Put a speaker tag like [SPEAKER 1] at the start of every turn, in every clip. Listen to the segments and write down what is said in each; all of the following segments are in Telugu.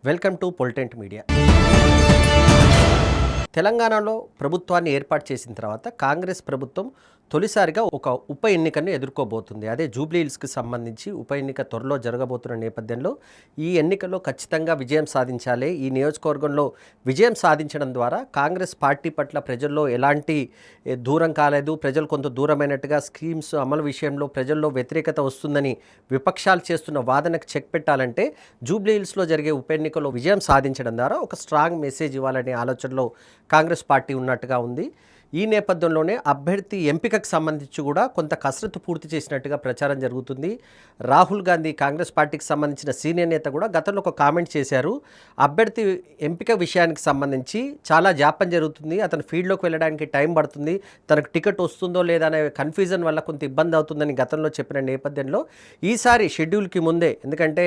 [SPEAKER 1] Welcome to పొలిటెంట్ media. తెలంగాణలో ప్రభుత్వాన్ని ఏర్పాటు చేసిన తర్వాత కాంగ్రెస్ ప్రభుత్వం తొలిసారిగా ఒక ఉప ఎన్నికను ఎదుర్కోబోతుంది. అదే జూబ్లీ హిల్స్కి సంబంధించి ఉప ఎన్నిక త్వరలో జరగబోతున్న నేపథ్యంలో ఈ ఎన్నికల్లో ఖచ్చితంగా విజయం సాధించాలి. ఈ నియోజకవర్గంలో విజయం సాధించడం ద్వారా కాంగ్రెస్ పార్టీ పట్ల ప్రజల్లో ఎలాంటి దూరం కాలేదు, ప్రజలు కొంత దూరమైనట్టుగా స్కీమ్స్ అమలు విషయంలో ప్రజల్లో వ్యతిరేకత వస్తుందని విపక్షాలు చేస్తున్న వాదనకు చెక్ పెట్టాలంటే జూబ్లీ హిల్స్లో జరిగే ఉప ఎన్నికల్లో విజయం సాధించడం ద్వారా ఒక స్ట్రాంగ్ మెసేజ్ ఇవ్వాలనే ఆలోచనలో కాంగ్రెస్ పార్టీ ఉన్నట్టుగా ఉంది. ఈ నేపథ్యంలోనే అభ్యర్థి ఎంపికకు సంబంధించి కూడా కొంత కసరత్తు పూర్తి చేసినట్టుగా ప్రచారం జరుగుతుంది. రాహుల్ గాంధీ కాంగ్రెస్ పార్టీకి సంబంధించిన సీనియర్ నేత కూడా గతంలో ఒక కామెంట్ చేశారు. అభ్యర్థి ఎంపిక విషయానికి సంబంధించి చాలా జాప్యం జరుగుతుంది, అతను ఫీల్డ్లోకి వెళ్ళడానికి టైం పడుతుంది, తనకు టికెట్ వస్తుందో లేదా అనే కన్ఫ్యూజన్ వల్ల కొంత ఇబ్బంది అవుతుందని గతంలో చెప్పిన నేపథ్యంలో ఈసారి షెడ్యూల్కి ముందే, ఎందుకంటే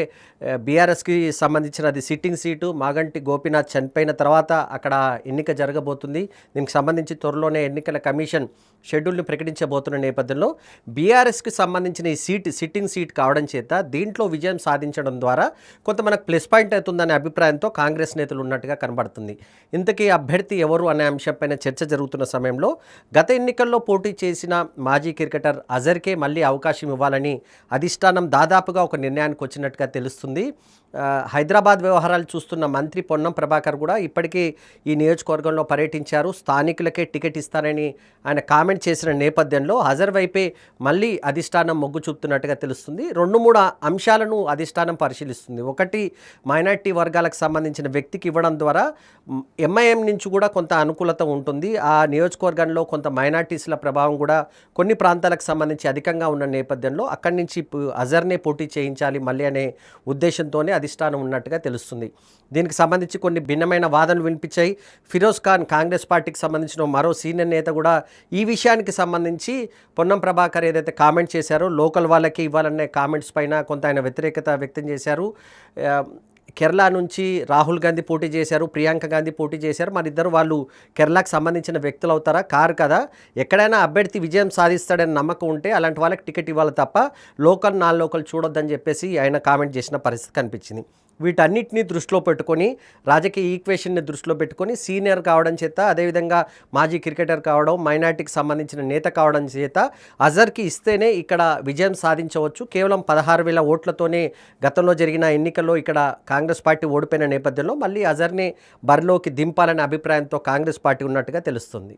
[SPEAKER 1] బీఆర్ఎస్కి సంబంధించిన అది సిట్టింగ్ సీటు, మాగంటి గోపీనాథ్ చనిపోయిన తర్వాత అక్కడ ఎన్నిక జరగబోతుంది. దీనికి సంబంధించి త్వరలో ఎన్నికల కమిషన్ షెడ్యూల్ని ప్రకటించబోతున్న నేపథ్యంలో బీఆర్ఎస్కి సంబంధించిన ఈ సిట్టింగ్ సీట్ కావడం చేత దీంట్లో విజయం సాధించడం ద్వారా కొంత మనకు ప్లస్ పాయింట్ అవుతుందనే అభిప్రాయంతో కాంగ్రెస్ నేతలు ఉన్నట్టుగా కనబడుతుంది. ఇంతకీ అభ్యర్థి ఎవరు అనే అంశంపైన చర్చ జరుగుతున్న సమయంలో గత ఎన్నికల్లో పోటీ చేసిన మాజీ క్రికెటర్ అజర్కే మళ్ళీ అవకాశం ఇవ్వాలని అధిష్టానం దాదాపుగా ఒక నిర్ణయానికి వచ్చినట్టుగా తెలుస్తుంది. హైదరాబాద్ వ్యవహారాలు చూస్తున్న మంత్రి పొన్నం ప్రభాకర్ కూడా ఇప్పటికీ ఈ నియోజకవర్గంలో పర్యటించారు. స్థానికులకే టికెట్ ఇస్తారని ఆయన కామెంట్ చేసిన నేపథ్యంలో అజర్ వైపే మళ్ళీ అధిష్టానం మొగ్గు చూపుతున్నట్టుగా తెలుస్తుంది. 2-3 అంశాలను అధిష్టానం పరిశీలిస్తుంది. ఒకటి, మైనార్టీ వర్గాలకు సంబంధించిన వ్యక్తికి ఇవ్వడం ద్వారా ఎంఐఎం నుంచి కూడా కొంత అనుకూలత ఉంటుంది. ఆ నియోజకవర్గంలో కొంత మైనార్టీస్ల ప్రభావం కూడా కొన్ని ప్రాంతాలకు సంబంధించి అధికంగా ఉన్న నేపథ్యంలో అక్కడి నుంచి అజర్నే పోటీ చేయించాలి మళ్ళీ అనే ఉద్దేశంతోనే అధిష్టానం ఉన్నట్టుగా తెలుస్తుంది. దీనికి సంబంధించి కొన్ని భిన్నమైన వాదనలు వినిపించాయి. ఫిరోజ్ ఖాన్ కాంగ్రెస్ పార్టీకి సంబంధించిన మరో సీనియర్ నేత కూడా ఈ విషయానికి సంబంధించి పొన్నం ప్రభాకర్ ఏదైతే కామెంట్ చేశారో లోకల్ వాళ్ళకి ఇవ్వాలనే కామెంట్స్ పైన కొంత ఆయన వ్యతిరేకత వ్యక్తం చేశారు. కేరళ నుంచి రాహుల్ గాంధీ పోటీ చేశారు, ప్రియాంక గాంధీ పోటీ చేశారు. మరి ఇద్దరు వాళ్ళు కేరళకు సంబంధించిన వ్యక్తులు అవుతారా? కారు కదా. ఎక్కడైనా అభ్యర్థి విజయం సాధిస్తాడని నమ్మకం ఉంటే అలాంటి వాళ్ళకి టికెట్ ఇవ్వాలి తప్ప లోకల్ నాన్ లోకల్ చూడొద్దని చెప్పేసి ఆయన కామెంట్ చేసిన పరిస్థితి కనిపించింది. వీటన్నిటిని దృష్టిలో పెట్టుకొని, రాజకీయ ఈక్వేషన్ని దృష్టిలో పెట్టుకొని సీనియర్ కావడం చేత, అదేవిధంగా మాజీ క్రికెటర్ కావడం, మైనార్టీకి సంబంధించిన నేత కావడం చేత అజర్కి ఇస్తేనే ఇక్కడ విజయం సాధించవచ్చు. కేవలం 16,000 ఓట్లతోనే గతంలో జరిగిన ఎన్నికల్లో ఇక్కడ కాంగ్రెస్ పార్టీ ఓడిపోయిన నేపథ్యంలో మళ్ళీ అజర్ని బరిలోకి దింపాలనే అభిప్రాయంతో కాంగ్రెస్ పార్టీ ఉన్నట్టుగా తెలుస్తుంది.